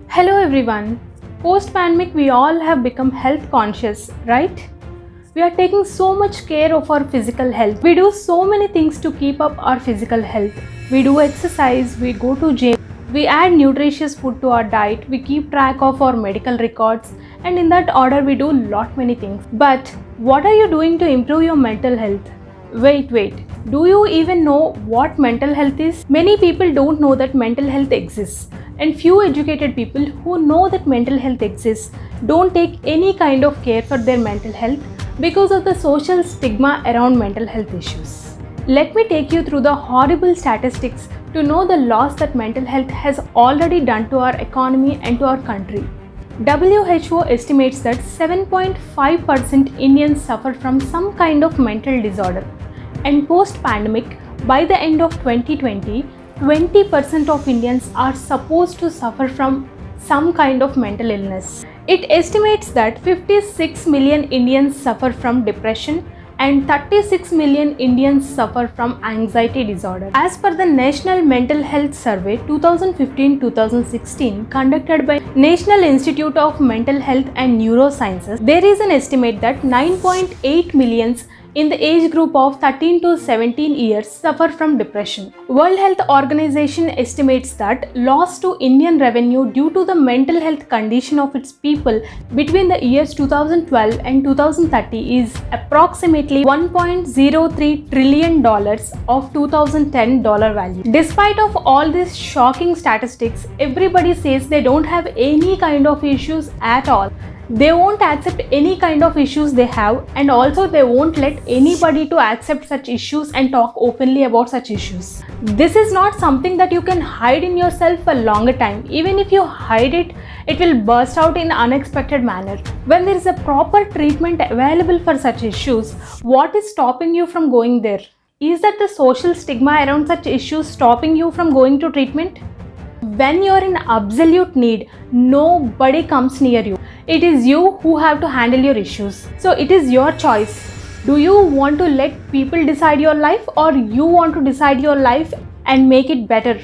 Hello everyone. Post pandemic, we all have become health conscious, right? We are taking so much care of our physical health. We do so many things to keep up our physical health. We do exercise, we go to gym, we add nutritious food to our diet, we keep track of our medical records, and in that order we do lot many things. But what are you doing to improve your mental health? Wait. Do you even know what mental health is? Many people don't know that mental health exists, and few educated people who know that mental health exists don't take any kind of care for their mental health because of the social stigma around mental health issues. Let me take you through the horrible statistics to know the loss that mental health has already done to our economy and to our country. WHO estimates that 7.5% Indians suffer from some kind of mental disorder, and post-pandemic, by the end of 2020, 20% of Indians are supposed to suffer from some kind of mental illness. It estimates that 56 million Indians suffer from depression and 36 million Indians suffer from anxiety disorder. As per the National Mental Health Survey 2015-2016 conducted by National Institute of Mental Health and Neurosciences, there is an estimate that 9.8 millions in the age group of 13 to 17 years suffer from depression. World Health Organization estimates that loss to Indian revenue due to the mental health condition of its people between the years 2012 and 2030 is approximately $1.03 trillion of 2010 dollar value. Despite of all these shocking statistics, everybody says they don't have any kind of issues at all. They won't accept any kind of issues they have, and also they won't let anybody to accept such issues and talk openly about such issues. This is not something that you can hide in yourself for a longer time. Even if you hide it, it will burst out in unexpected manner. When there is a proper treatment available for such issues, what is stopping you from going there? Is that the social stigma around such issues stopping you from going to treatment? When you are in absolute need, nobody comes near you. It is you who have to handle your issues. So it is your choice. Do you want to let people decide your life, or you want to decide your life and make it better?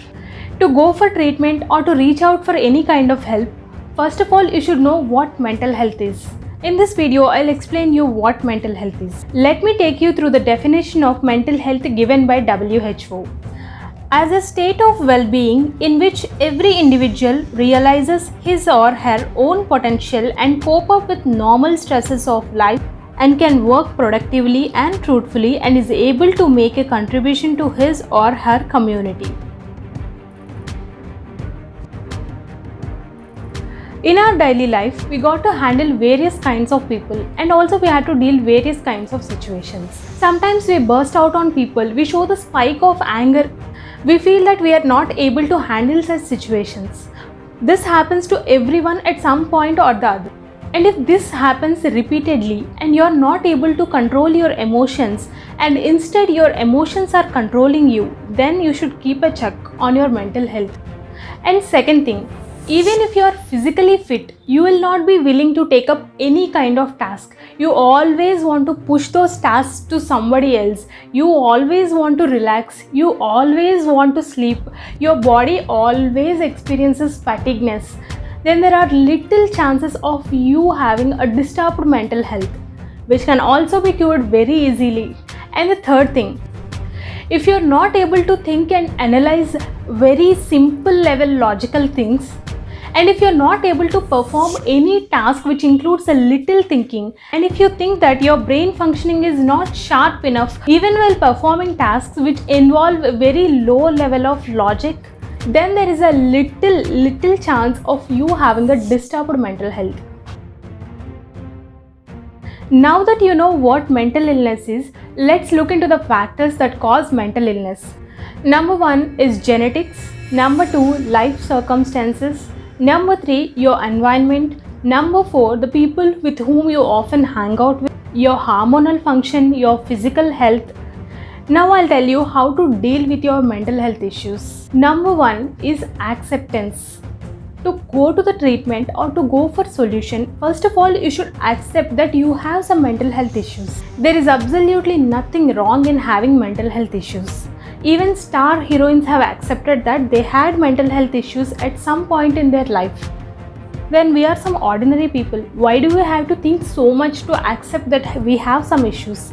To go for treatment or to reach out for any kind of help, first of all, you should know what mental health is. In this video, I'll explain you what mental health is. Let me take you through the definition of mental health given by WHO. As a state of well-being in which every individual realizes his or her own potential and cope up with normal stresses of life and can work productively and truthfully and is able to make a contribution to his or her community. In our daily life, we got to handle various kinds of people, and also we had to deal various kinds of situations. Sometimes we burst out on people, we show the spike of anger. We feel that we are not able to handle such situations. This happens to everyone at some point or the other. And if this happens repeatedly and you are not able to control your emotions and instead your emotions are controlling you, then you should keep a check on your mental health. And second thing, even if you are physically fit, you will not be willing to take up any kind of task. You always want to push those tasks to somebody else. You always want to relax. You always want to sleep. Your body always experiences fatigueness. Then there are little chances of you having a disturbed mental health, which can also be cured very easily. And the third thing, if you are not able to think and analyze very simple level logical things, and if you are not able to perform any task which includes a little thinking, and if you think that your brain functioning is not sharp enough even while performing tasks which involve a very low level of logic, then there is a little chance of you having a disturbed mental health. Now that you know what mental illness is, let's look into the factors that cause mental illness. Number 1 is genetics. Number 2, life circumstances. Number 3, your environment. Number 4, the people with whom you often hang out with. Your hormonal function, your physical health. Now I'll tell you how to deal with your mental health issues. Number 1 is acceptance. To go to the treatment or to go for solution, first of all, you should accept that you have some mental health issues. There is absolutely nothing wrong in having mental health issues. Even star heroines have accepted that they had mental health issues at some point in their life. then we are some ordinary people. Why do we have to think so much to accept that we have some issues?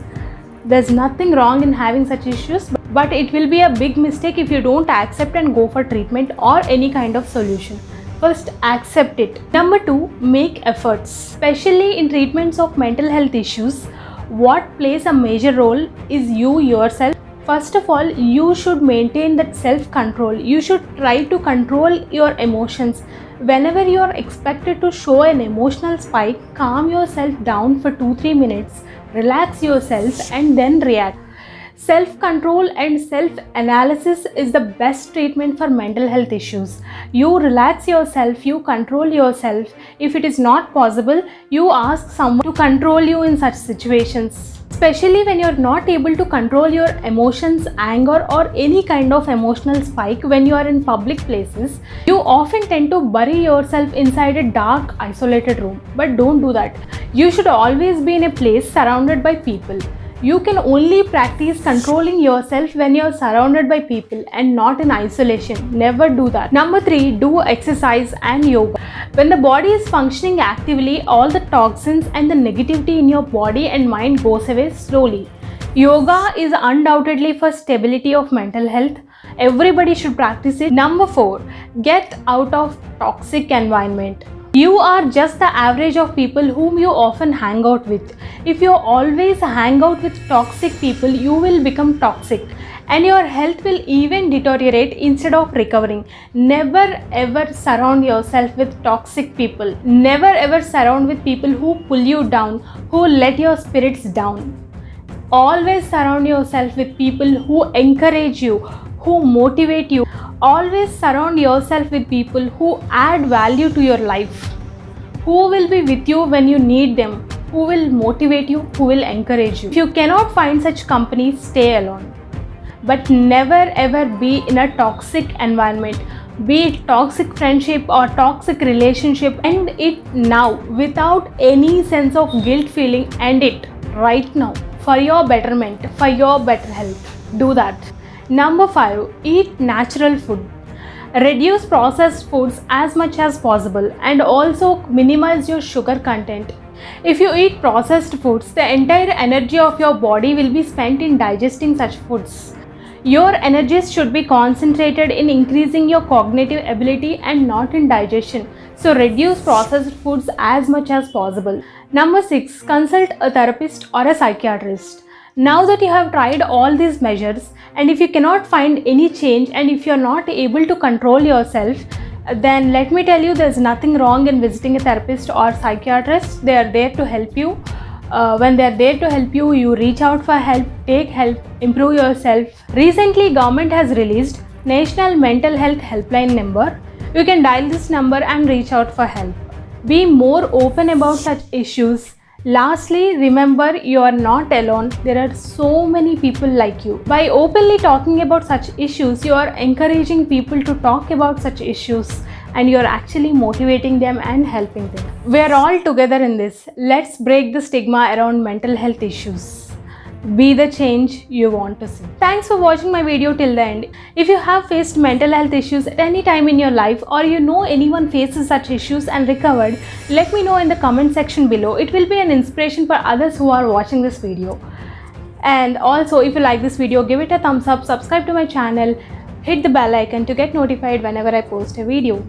There's nothing wrong in having such issues, but it will be a big mistake if you don't accept and go for treatment or any kind of solution. First, accept it. Number 2, make efforts. Especially in treatments of mental health issues, what plays a major role is you yourself. First of all, you should maintain that self-control. You should try to control your emotions. Whenever you are expected to show an emotional spike, calm yourself down for 2-3 minutes, relax yourself and then react. Self-control and self-analysis is the best treatment for mental health issues. You relax yourself, you control yourself. If it is not possible, you ask someone to control you in such situations. Especially when you're not able to control your emotions, anger or any kind of emotional spike when you are in public places, you often tend to bury yourself inside a dark, isolated room. But don't do that. You should always be in a place surrounded by people. You can only practice controlling yourself when you're surrounded by people and not in isolation. Never do that. Number 3, do exercise and yoga. When the body is functioning actively, all the toxins and the negativity in your body and mind goes away slowly. Yoga is undoubtedly for stability of mental health. Everybody should practice it. Number 4, get out of toxic environment. You are just the average of people whom you often hang out with. If you always hang out with toxic people, you will become toxic and your health will even deteriorate instead of recovering. Never ever surround yourself with toxic people. Never ever surround with people who pull you down, who let your spirits down. Always surround yourself with people who encourage you, who motivate you. Always surround yourself with people who add value to your life, who will be with you when you need them, who will motivate you, who will encourage you. If you cannot find such company, stay alone. But never ever be in a toxic environment. Be it toxic friendship or toxic relationship, end it now without any sense of guilt feeling. End it right now for your betterment, for your better health. Do that. Number 5, eat natural food. Reduce processed foods as much as possible and also minimize your sugar content. If you eat processed foods, the entire energy of your body will be spent in digesting such foods. Your energies should be concentrated in increasing your cognitive ability and not in digestion. So reduce processed foods as much as possible. Number 6, consult a therapist or a psychiatrist. Now that you have tried all these measures and if you cannot find any change and if you are not able to control yourself, then let me tell you, there's nothing wrong in visiting a therapist or psychiatrist. They are there to help you. When they are there to help you, you reach out for help, take help, improve yourself. Recently, government has released National Mental Health Helpline number. You can dial this number and reach out for help. Be more open about such issues. Lastly, remember you are not alone. There are so many people like you. By openly talking about such issues, you are encouraging people to talk about such issues and you are actually motivating them and helping them. We are all together in this. Let's break the stigma around mental health issues. Be the change you want to see. Thanks for watching my video till the end. If you have faced mental health issues at any time in your life or you know anyone faces such issues and recovered, let me know in the comment section below. It will be an inspiration for others who are watching this video. And also, if you like this video, give it a thumbs up, subscribe to my channel, hit the bell icon to get notified whenever I post a video.